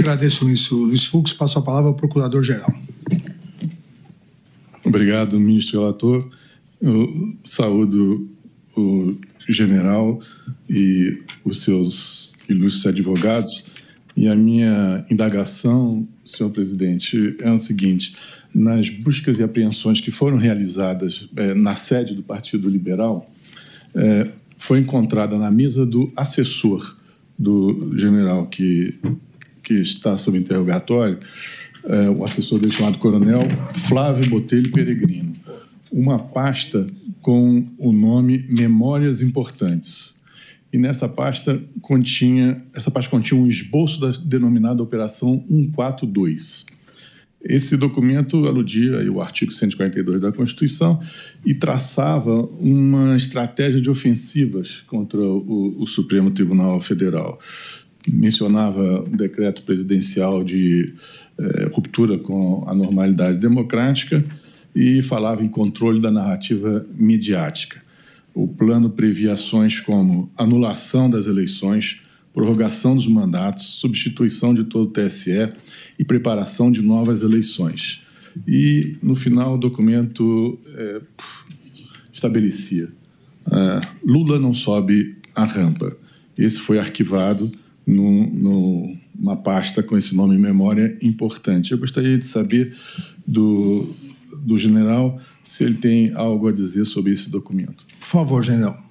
Agradeço, ministro Luiz Fux. Passo a palavra ao procurador-geral. Obrigado, ministro relator. Eu saúdo o general e os seus ilustres advogados. E a minha indagação, senhor presidente, é o seguinte: nas buscas e apreensões que foram realizadas na sede do Partido Liberal, foi encontrada na mesa do assessor do general que está sob interrogatório, o assessor dele chamado Coronel Flávio Botelho Peregrino, uma pasta com o nome Memórias Importantes. E nessa pasta continha um esboço da denominada Operação 142. Esse documento aludia ao artigo 142 da Constituição e traçava uma estratégia de ofensivas contra o Supremo Tribunal Federal. Mencionava um decreto presidencial de ruptura com a normalidade democrática e falava em controle da narrativa midiática. O plano previa ações como anulação das eleições, prorrogação dos mandatos, substituição de todo o TSE e preparação de novas eleições. E, no final, o documento estabelecia: Lula não sobe a rampa. Esse foi arquivado numa pasta com esse nome Memória Importante. Eu gostaria de saber do general se ele tem algo a dizer sobre esse documento. Por favor, general.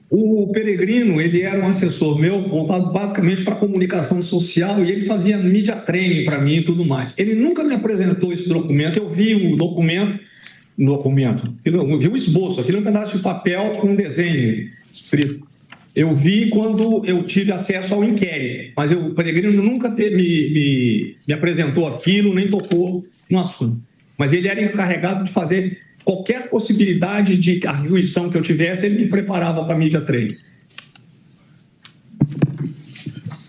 O Peregrino, ele era um assessor meu voltado basicamente para comunicação social e ele fazia media training para mim e tudo mais. Ele nunca me apresentou esse documento. Eu vi o documento, eu vi o esboço, aquele é um pedaço de papel com um desenho escrito. Eu vi quando eu tive acesso ao inquérito, mas o Peregrino nunca me apresentou aquilo, nem tocou no assunto. Mas ele era encarregado de fazer qualquer possibilidade de arguição que eu tivesse, ele me preparava para a mídia training.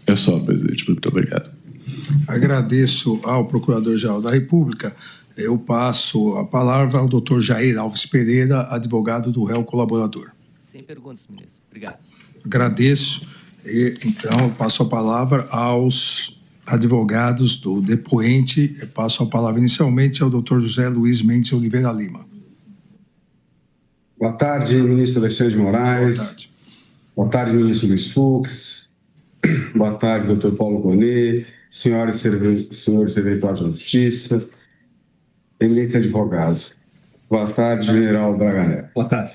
É só, presidente. Muito obrigado. Agradeço ao Procurador-Geral da República. Eu passo a palavra ao doutor Jair Alves Pereira, advogado do réu colaborador. Sem perguntas, ministro. Obrigado. Agradeço. Então, eu passo a palavra aos advogados do depoente. Eu passo a palavra inicialmente ao doutor José Luiz Mendes Oliveira Lima. Boa tarde, ministro Alexandre de Moraes. Boa tarde. Boa tarde, ministro Luiz Fux. Boa tarde, doutor Paulo Bonet, senhores servidores da Justiça, eleitos advogados. Boa tarde, general Braga Neto. Boa tarde.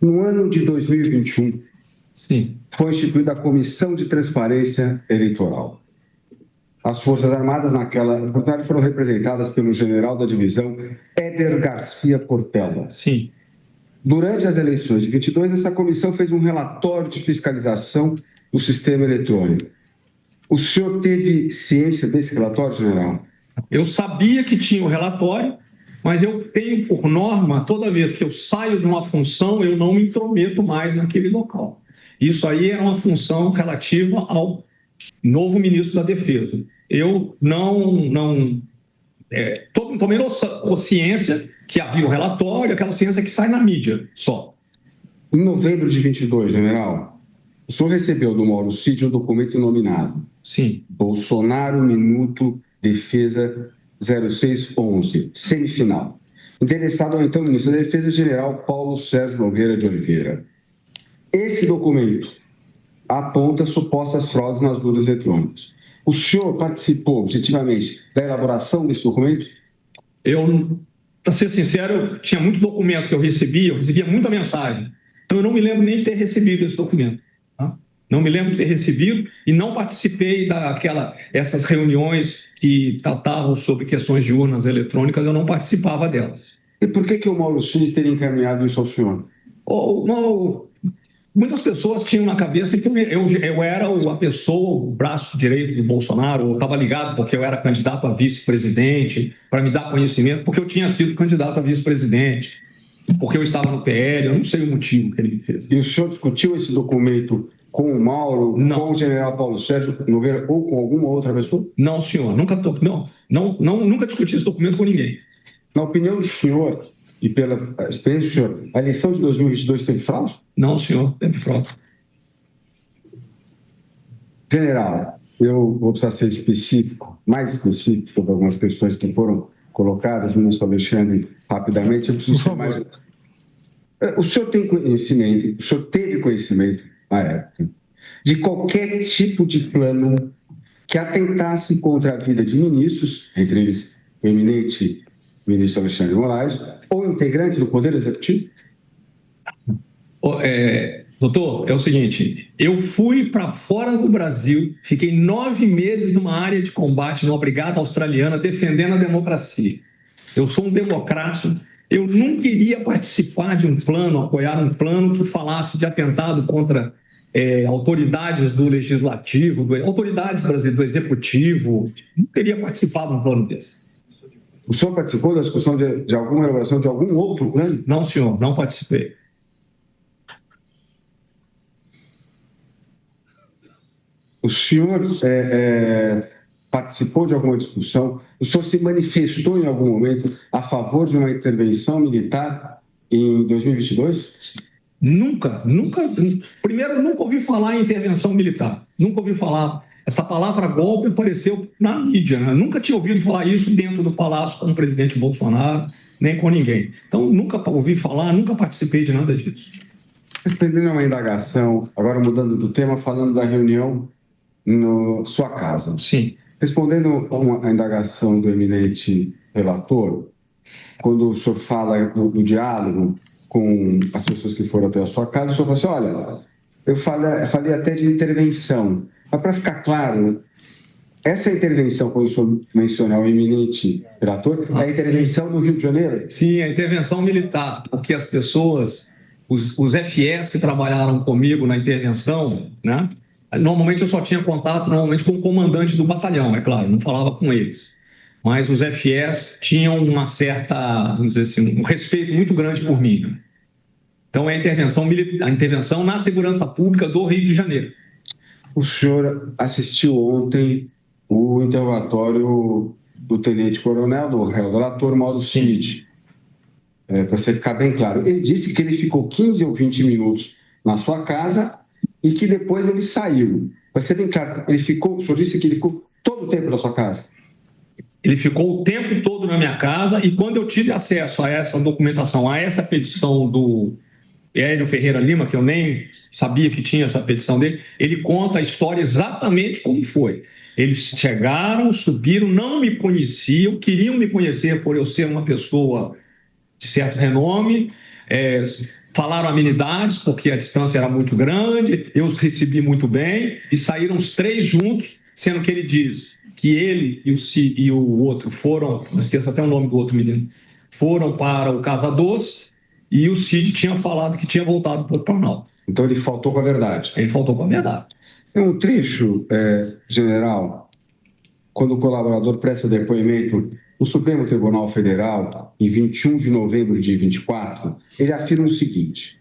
No ano de 2021, Sim. foi instituída a Comissão de Transparência Eleitoral. As Forças Armadas naquela oportunidade foram representadas pelo general da divisão Éder Garcia Portela. Sim. Durante as eleições de 22, essa comissão fez um relatório de fiscalização do sistema eletrônico. O senhor teve ciência desse relatório, general? Eu sabia que tinha o relatório, mas eu tenho por norma, toda vez que eu saio de uma função, eu não me intrometo mais naquele local. Isso aí era uma função relativa ao novo ministro da Defesa. Eu tomei consciência que havia o relatório, aquela ciência que sai na mídia, só. Em novembro de 22, general, o senhor recebeu do Mauro Cid um documento nominado. Sim. Bolsonaro Minuto Defesa 0611, semifinal. Interessado ao então ministro da Defesa, general Paulo Sérgio Nogueira de Oliveira. Esse documento aponta supostas fraudes nas urnas eletrônicas. O senhor participou, objetivamente, da elaboração desse documento? Eu, para ser sincero, tinha muito documento que eu recebia muita mensagem. Então, eu não me lembro nem de ter recebido esse documento. Tá? Não me lembro de ter recebido e não participei essas reuniões que tratavam sobre questões de urnas eletrônicas, eu não participava delas. E por que o Mauro Cid teria encaminhado isso ao senhor? Muitas pessoas tinham na cabeça que eu era a pessoa, o braço direito do Bolsonaro, eu estava ligado porque eu era candidato a vice-presidente, para me dar conhecimento, porque eu tinha sido candidato a vice-presidente, porque eu estava no PL, eu não sei o motivo que ele fez. E o senhor discutiu esse documento com o Mauro, não, com o general Paulo Sérgio Nogueira ou com alguma outra pessoa? Não, senhor, nunca discuti esse documento com ninguém. Na opinião do senhor e pela experiência do senhor, a eleição de 2022 teve fraude? Não, senhor, teve fraude. General, eu vou precisar ser específico, mais específico sobre algumas questões que foram colocadas, ministro Alexandre, rapidamente. Eu preciso ser mais... O senhor tem conhecimento, o senhor teve conhecimento, na época, de qualquer tipo de plano que atentasse contra a vida de ministros, entre eles o eminente ministro Alexandre de Moraes, ou integrantes do Poder Executivo? Doutor, é o seguinte, eu fui para fora do Brasil, fiquei 9 meses numa área de combate numa brigada australiana defendendo a democracia. Eu sou um democrata, eu não queria participar de um plano, apoiar um plano que falasse de atentado contra autoridades do legislativo, autoridades brasileiras, do executivo, não queria participar de um plano desse. O senhor participou da discussão de alguma elaboração de algum outro plano? Não, senhor, não participei. O senhor participou de alguma discussão? O senhor se manifestou em algum momento a favor de uma intervenção militar em 2022? Nunca. Primeiro, nunca ouvi falar em intervenção militar. Nunca ouvi falar. Essa palavra golpe apareceu na mídia, né? Nunca tinha ouvido falar isso dentro do palácio com o presidente Bolsonaro, nem com ninguém. Então, nunca ouvi falar, nunca participei de nada disso. Respondendo a uma indagação, agora mudando do tema, falando da reunião na sua casa. Sim. Respondendo a uma indagação do eminente relator, quando o senhor fala do diálogo com as pessoas que foram até a sua casa, o senhor fala assim, olha, eu falei até de intervenção. Mas para ficar claro, essa intervenção, quando o senhor menciona o eminente relator, é a intervenção no Rio de Janeiro? Sim, a intervenção militar, porque as pessoas, os FS que trabalharam comigo na intervenção, né? Normalmente eu só tinha contato com o comandante do batalhão, é claro, não falava com eles. Mas os FS tinham uma certa, vamos dizer assim, um respeito muito grande por mim. Né? Então é a intervenção na segurança pública do Rio de Janeiro. O senhor assistiu ontem o interrogatório do tenente-coronel, do réu relator Mauro Cid. Para você ficar bem claro, ele disse que ele ficou 15 ou 20 minutos na sua casa e que depois ele saiu. Para ser bem claro, o senhor disse que ele ficou todo o tempo na sua casa? Ele ficou o tempo todo na minha casa e quando eu tive acesso a essa documentação, a essa petição do Hélio Ferreira Lima, que eu nem sabia que tinha essa petição dele, ele conta a história exatamente como foi. Eles chegaram, subiram, não me conheciam, queriam me conhecer por eu ser uma pessoa de certo renome, falaram amenidades, porque a distância era muito grande, eu os recebi muito bem, e saíram os 3 juntos, sendo que ele diz que ele e o outro foram, não esqueço até o nome do outro menino, foram para o Casa Doce, e o Cid tinha falado que tinha voltado para o Planalto. Então ele faltou com a verdade? Ele faltou com a verdade. Tem um trecho, general, quando o colaborador presta depoimento no Supremo Tribunal Federal, em 21 de novembro de 24, ele afirma o seguinte: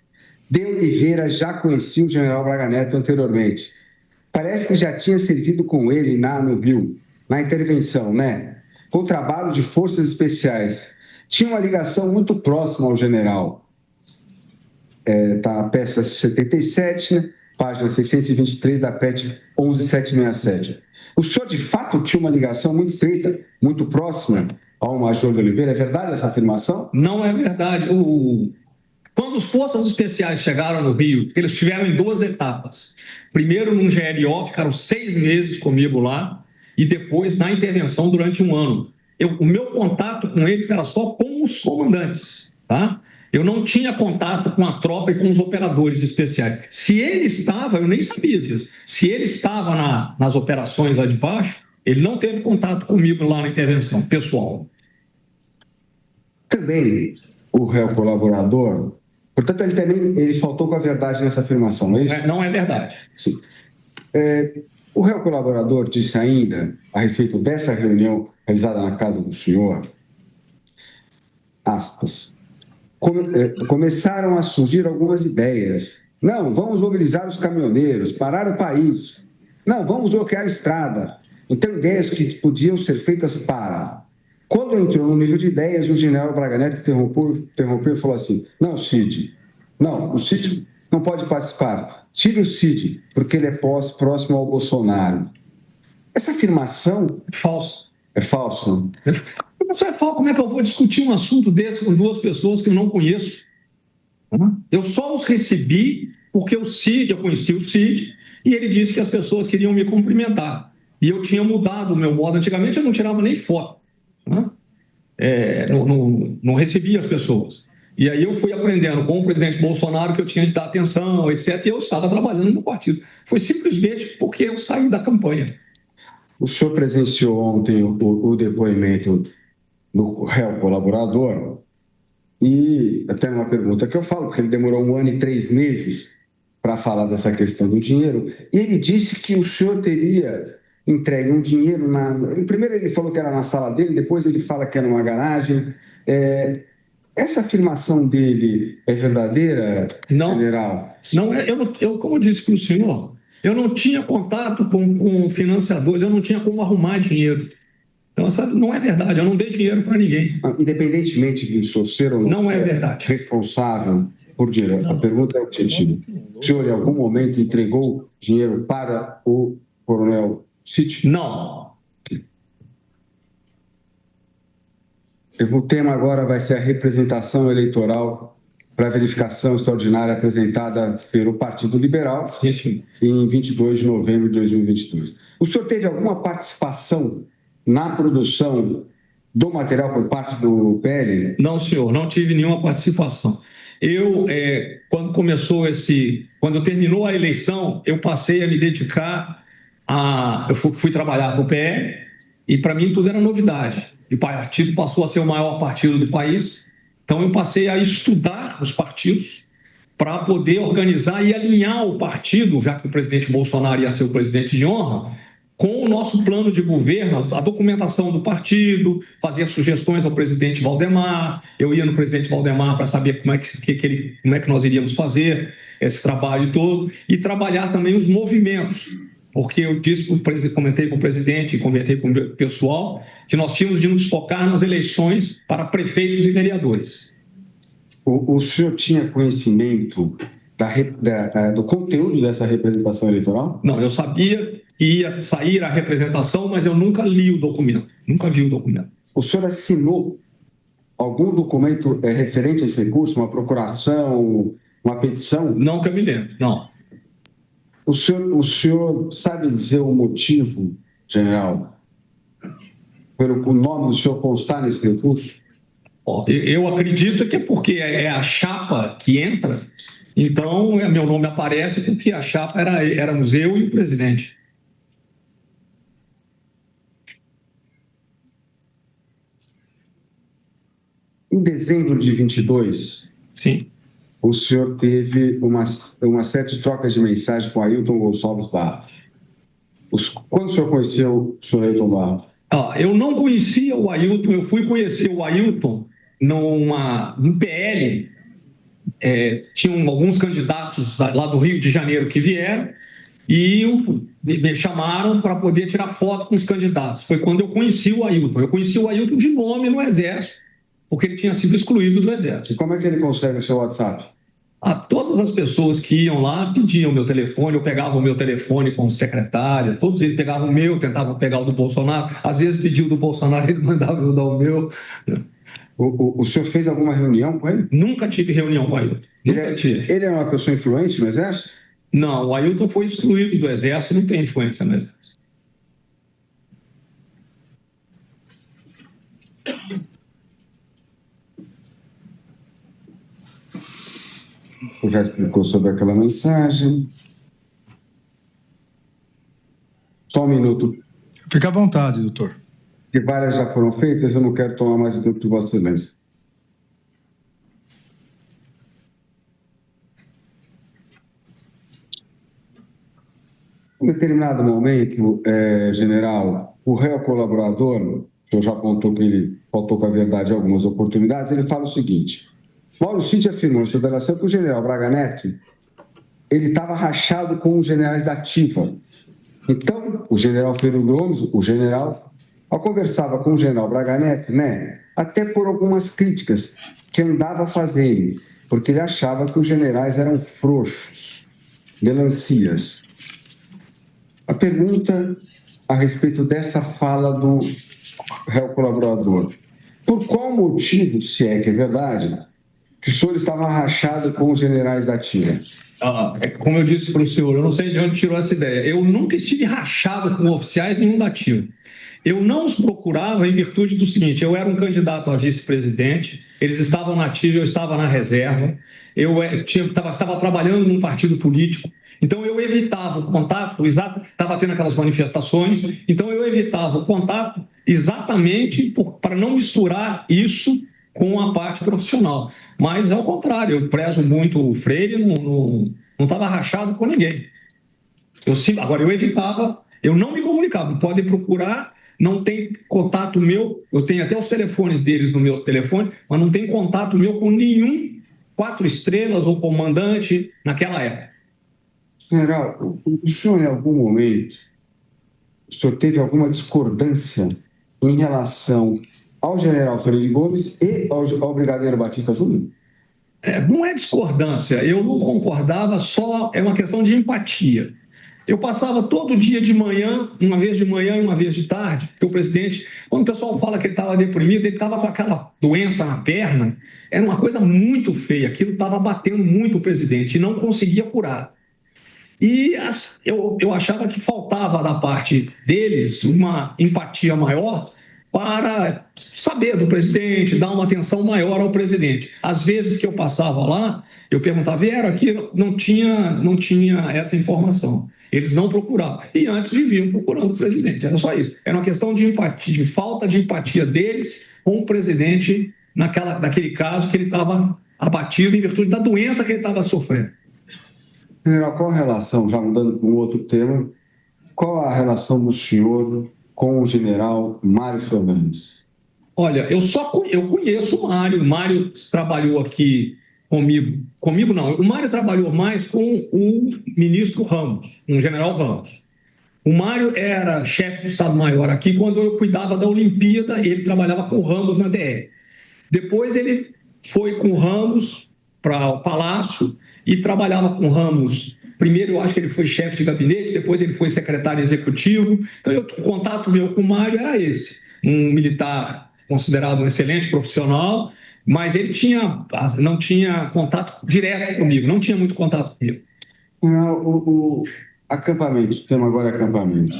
de Oliveira já conhecia o general Braga Neto anteriormente. Parece que já tinha servido com ele no Rio, na intervenção, né? Com trabalho de forças especiais. Tinha uma ligação muito próxima ao general. Está na peça 77, né? Página 623 da PET 11767. O senhor, de fato, tinha uma ligação muito estreita, muito próxima ao Major de Oliveira? É verdade essa afirmação? Não é verdade. Quando as forças especiais chegaram no Rio, eles estiveram em 2 etapas. Primeiro, num GLO, ficaram 6 meses comigo lá, e depois na intervenção durante 1 ano. O meu contato com eles era só com os comandantes, tá? Eu não tinha contato com a tropa e com os operadores especiais. Se ele estava, eu nem sabia disso. Se ele estava nas operações lá de baixo, ele não teve contato comigo lá na intervenção, pessoal. Também o réu colaborador, portanto, ele faltou com a verdade nessa afirmação, não é isso? Não é verdade. Sim. O réu colaborador disse ainda, a respeito dessa reunião realizada na casa do senhor, aspas, começaram a surgir algumas ideias. Não, vamos mobilizar os caminhoneiros, parar o país. Não, vamos bloquear a estrada. Então, ideias que podiam ser feitas para... Quando entrou no nível de ideias, o general Braga Neto interrompeu e falou assim: não, Cid, não, o Cid não pode participar. Tire o Cid, porque ele é próximo ao Bolsonaro. Essa afirmação Falso. é falsa? Isso é falso. Como é que eu vou discutir um assunto desse com duas pessoas que eu não conheço? Eu só os recebi porque o Cid, eu conheci o Cid, e ele disse que as pessoas queriam me cumprimentar. E eu tinha mudado o meu modo. Antigamente eu não tirava nem foto. Não recebia as pessoas. E aí eu fui aprendendo com o presidente Bolsonaro que eu tinha de dar atenção, etc. E eu estava trabalhando no partido. Foi simplesmente porque eu saí da campanha. O senhor presenciou ontem o depoimento do réu colaborador e até uma pergunta que eu falo, porque ele demorou 1 ano e 3 meses para falar dessa questão do dinheiro, e ele disse que o senhor teria entregue um dinheiro primeiro ele falou que era na sala dele, depois ele fala que era numa garagem. Essa afirmação dele é verdadeira, general? Não é. Eu, como eu disse para o senhor, eu não tinha contato com financiadores, eu não tinha como arrumar dinheiro. Então, essa não é verdade, eu não dei dinheiro para ninguém. Independentemente de o senhor ser ou não é verdade. Responsável por dinheiro, a pergunta é objetiva. O senhor, em algum momento, entregou dinheiro para o coronel Cid? Não. O tema agora vai ser a representação eleitoral para verificação extraordinária apresentada pelo Partido Liberal em 22 de novembro de 2022. O senhor teve alguma participação na produção do material por parte do PL? Não, senhor, não tive nenhuma participação. Quando terminou a eleição, eu passei a me dedicar eu fui trabalhar para o PL e para mim tudo era novidade. E o partido passou a ser o maior partido do país, então eu passei a estudar os partidos para poder organizar e alinhar o partido, já que o presidente Bolsonaro ia ser o presidente de honra, com o nosso plano de governo, a documentação do partido, fazer sugestões ao presidente Valdemar. Eu ia no presidente Valdemar para saber como é que nós iríamos fazer esse trabalho todo e trabalhar também os movimentos, porque eu comentei com o presidente e conversei com o pessoal que nós tínhamos de nos focar nas eleições para prefeitos e vereadores. O senhor tinha conhecimento do conteúdo dessa representação eleitoral? Não, eu sabia que ia sair a representação, mas eu nunca li o documento, nunca vi o documento. O senhor assinou algum documento referente a esse recurso, uma procuração, uma petição? Não que eu me lembro, não. O senhor sabe dizer o motivo, general, pelo nome do senhor constar nesse recurso? Eu acredito que é porque é a chapa que entra, então meu nome aparece porque a chapa éramos eu e o presidente. Em dezembro de 22, sim, o senhor teve uma série de trocas de mensagens com Ailton Gonçalves Barros. Quando o senhor conheceu o senhor Ailton Barros? Eu não conhecia o Ailton, eu fui conhecer o Ailton no PL. Tinham alguns candidatos lá do Rio de Janeiro que vieram e me chamaram para poder tirar foto com os candidatos. Foi quando eu conheci o Ailton. Eu conheci o Ailton de nome no Exército, porque ele tinha sido excluído do Exército. E como é que ele consegue o seu WhatsApp? Todas as pessoas que iam lá pediam meu telefone, eu pegava o meu telefone com o secretário, todos eles pegavam o meu, tentavam pegar o do Bolsonaro, às vezes pediu do Bolsonaro, ele mandava eu dar o meu. O senhor fez alguma reunião com ele? Nunca tive reunião com o Ailton. Ele é uma pessoa influente no Exército? Não, o Ailton foi excluído do Exército, não tem influência no Exército. O já explicou sobre aquela mensagem. Só um minuto. Fica à vontade, doutor. Que várias já foram feitas, eu não quero tomar mais o tempo de Vossa Excelência. Em determinado momento, general, o réu colaborador, o senhor já apontou que ele faltou com a verdade em algumas oportunidades, ele fala o seguinte: Mauro Cid afirmou em sua delação que o general Braga Neto ele estava rachado com os generais da ativa. Então, o general Ferro Gomes, ao conversava com o general Braga Neto, até por algumas críticas que andava fazendo, porque ele achava que os generais eram frouxos, melancias. A pergunta a respeito dessa fala do réu colaborador. Por qual motivo, se é que é verdade, que o senhor estava rachado com os generais da ativa? Como eu disse para o senhor, eu não sei de onde tirou essa ideia. Eu nunca estive rachado com oficiais nenhum da ativa. Eu não os procurava em virtude do seguinte: eu era um candidato a vice-presidente, eles estavam na ativa, eu estava na reserva, eu estava trabalhando num partido político, então eu evitava o contato, estava tendo aquelas manifestações, então eu evitava o contato exatamente para não misturar isso com a parte profissional. Mas, ao contrário, eu prezo muito o Freire, não estava rachado com ninguém. Agora, eu evitava, eu não me comunicava. Podem procurar, não tem contato meu, eu tenho até os telefones deles no meu telefone, mas não tem contato meu com nenhum 4 estrelas ou comandante naquela época. General, o senhor, em algum momento, o senhor teve alguma discordância em relação ao general Freire Gomes e ao brigadeiro Batista Júnior? Não é discordância, eu não concordava, só é uma questão de empatia. Eu passava todo dia de manhã, uma vez de manhã e uma vez de tarde, porque o presidente, quando o pessoal fala que ele estava deprimido, ele estava com aquela doença na perna, era uma coisa muito feia, aquilo estava batendo muito o presidente e não conseguia curar. E eu achava que faltava da parte deles uma empatia maior para saber do presidente, dar uma atenção maior ao presidente. Às vezes que eu passava lá, eu perguntava, vieram aqui, não tinha essa informação. Eles não procuravam. E antes viviam procurando o presidente. Era só isso. Era uma questão de empatia, de falta de empatia deles com o presidente naquele caso que ele estava abatido em virtude da doença que ele estava sofrendo. General, qual a relação, já mudando para um outro tema, qual a relação do senhor com o general Mário Fernandes? Olha, eu conheço o Mário. O Mário trabalhou aqui comigo. Comigo não. O Mário trabalhou mais com o ministro Ramos, o general Ramos. O Mário era chefe do Estado-Maior aqui quando eu cuidava da Olimpíada e ele trabalhava com o Ramos na DR. Depois ele foi com o Ramos para o Palácio e trabalhava com o Ramos. Primeiro, eu acho que ele foi chefe de gabinete, depois ele foi secretário executivo. Então, o contato meu com o Mário era esse. Um militar considerado um excelente profissional, mas ele não tinha contato direto comigo, não tinha muito contato comigo. O acampamento, o tema agora é acampamento.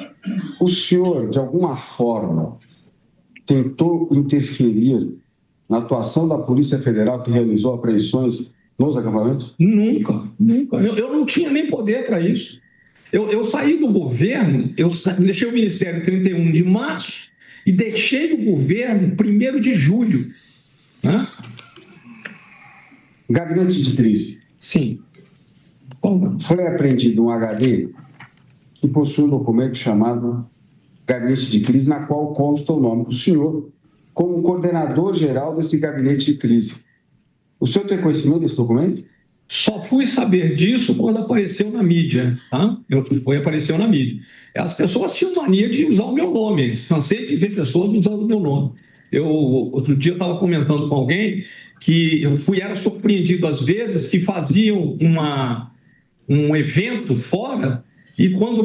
O senhor, de alguma forma, tentou interferir na atuação da Polícia Federal que realizou apreensões nos acampamentos? Nunca. Eu não tinha nem poder para isso. Eu saí do governo, deixei o Ministério em 31 de março e deixei o governo 1º de julho. Né? Gabinete de crise. Sim. Foi apreendido um HD que possui um documento chamado Gabinete de Crise, na qual consta o nome do senhor como coordenador geral desse gabinete de crise. O senhor tem conhecimento desse documento? Só fui saber disso quando apareceu na mídia. Tá? Apareceu na mídia. As pessoas tinham mania de usar o meu nome. Cansei de ver pessoas usando o meu nome. Outro dia eu estava comentando com alguém que era surpreendido às vezes que faziam um evento fora e quando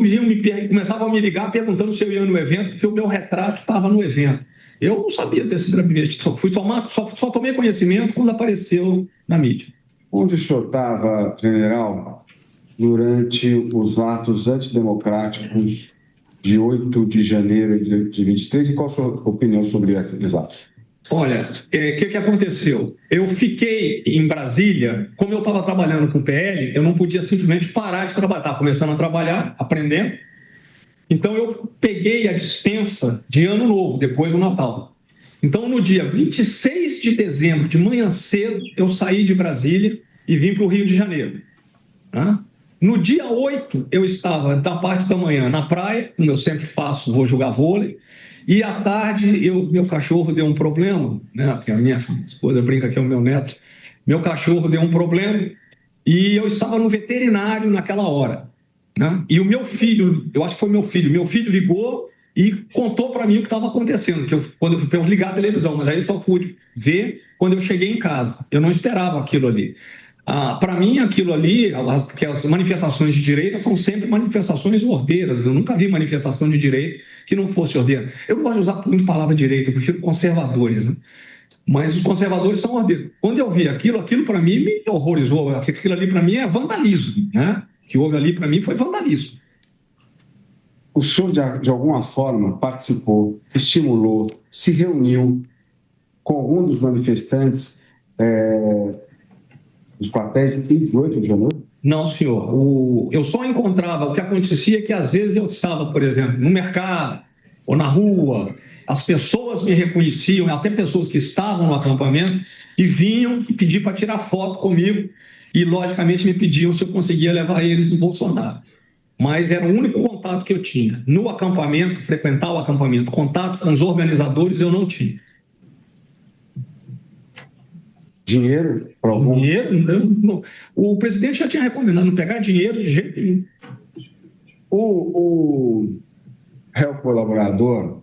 começavam a me ligar perguntando se eu ia no evento, porque o meu retrato estava no evento. Eu não sabia desse gabinete, só tomei conhecimento quando apareceu na mídia. Onde o senhor estava, general, durante os atos antidemocráticos de 8 de janeiro de 23 e qual a sua opinião sobre aqueles atos? Olha, o que aconteceu? Eu fiquei em Brasília, como eu estava trabalhando com o PL, eu não podia simplesmente parar de trabalhar, estava começando a trabalhar, aprendendo. Então, eu peguei a dispensa de Ano Novo, depois do Natal. Então, no dia 26 de dezembro, de manhã cedo, eu saí de Brasília e vim para o Rio de Janeiro. Tá? No dia 8, eu estava, da parte da manhã, na praia, como eu sempre faço, vou jogar vôlei, e à tarde, meu cachorro deu um problema, né? Porque a minha esposa brinca que é o meu neto. Meu cachorro deu um problema e eu estava no veterinário naquela hora. Né? E o meu filho, eu acho que foi meu filho ligou e contou para mim o que estava acontecendo, quando eu ligar a televisão, mas aí eu só pude ver quando eu cheguei em casa. Eu não esperava aquilo ali. Para mim, aquilo ali, porque as manifestações de direita são sempre manifestações ordeiras. Eu nunca vi manifestação de direita que não fosse ordeira. Eu não gosto de usar muito a palavra direita, eu prefiro conservadores, né? Mas os conservadores são ordeiros. Quando eu vi aquilo para mim me horrorizou. Aquilo ali para mim é vandalismo, né? O que houve ali para mim foi vandalismo. O senhor, de alguma forma, participou, estimulou, se reuniu com algum dos manifestantes dos quartéis em 28 de janeiro? Não, senhor. Eu só encontrava, o que acontecia é que às vezes eu estava, por exemplo, no mercado ou na rua, as pessoas me reconheciam, até pessoas que estavam no acampamento, e vinham e pediam para tirar foto comigo, e logicamente me pediam se eu conseguia levar eles no Bolsonaro. Mas era o único contato que eu tinha. No acampamento, frequentar o acampamento, contato com os organizadores eu não tinha. Dinheiro para algum? Dinheiro? Não. O presidente já tinha recomendado não pegar dinheiro de jeito nenhum. O réu colaborador,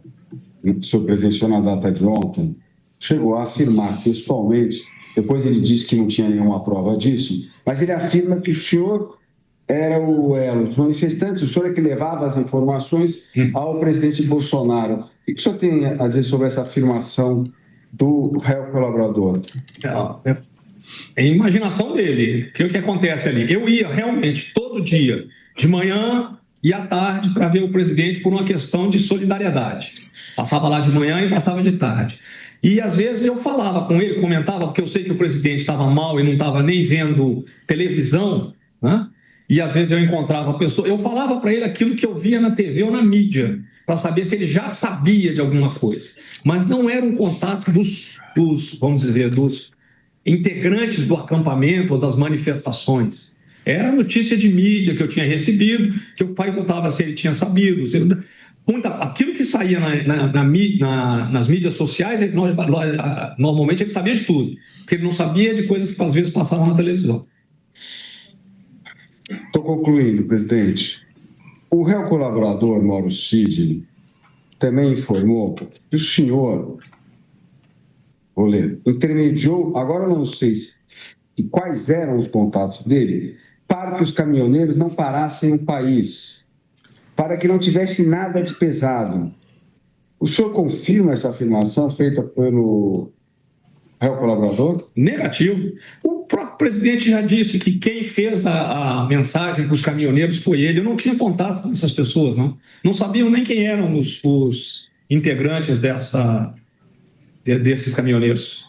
o senhor presenciou na data de ontem, chegou a afirmar textualmente, depois ele disse que não tinha nenhuma prova disso, mas ele afirma que o senhor era o elo dos manifestantes, o senhor é que levava as informações ao presidente Bolsonaro. O que o senhor tem a dizer sobre essa afirmação do réu colaborador? É a imaginação dele. O que acontece ali? Eu ia realmente todo dia, de manhã e à tarde, para ver o presidente por uma questão de solidariedade. Passava lá de manhã e passava de tarde. E às vezes eu falava com ele, comentava, porque eu sei que o presidente estava mal e não estava nem vendo televisão, né? E às vezes eu encontrava a pessoa, eu falava para ele aquilo que eu via na TV ou na mídia, para saber se ele já sabia de alguma coisa. Mas não era um contato dos vamos dizer, dos integrantes do acampamento ou das manifestações. Era notícia de mídia que eu tinha recebido, que o pai contava se ele tinha sabido. Aquilo que saía nas mídias sociais, normalmente ele sabia de tudo, porque ele não sabia de coisas que às vezes passavam na televisão. Estou concluindo, presidente. O réu colaborador, Mauro Cid, também informou que o senhor, vou ler, intermediou, agora eu não sei quais eram os contatos dele, para que os caminhoneiros não parassem no país, para que não tivesse nada de pesado. O senhor confirma essa afirmação feita pelo réu colaborador? Negativo. O próprio presidente já disse que quem fez a mensagem para os caminhoneiros foi ele. Eu não tinha contato com essas pessoas, não. Não sabiam nem quem eram os integrantes desses caminhoneiros.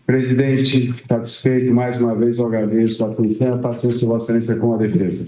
Presidente, satisfeito, mais uma vez eu agradeço a atenção e a paciência de Vossa Excelência com a defesa.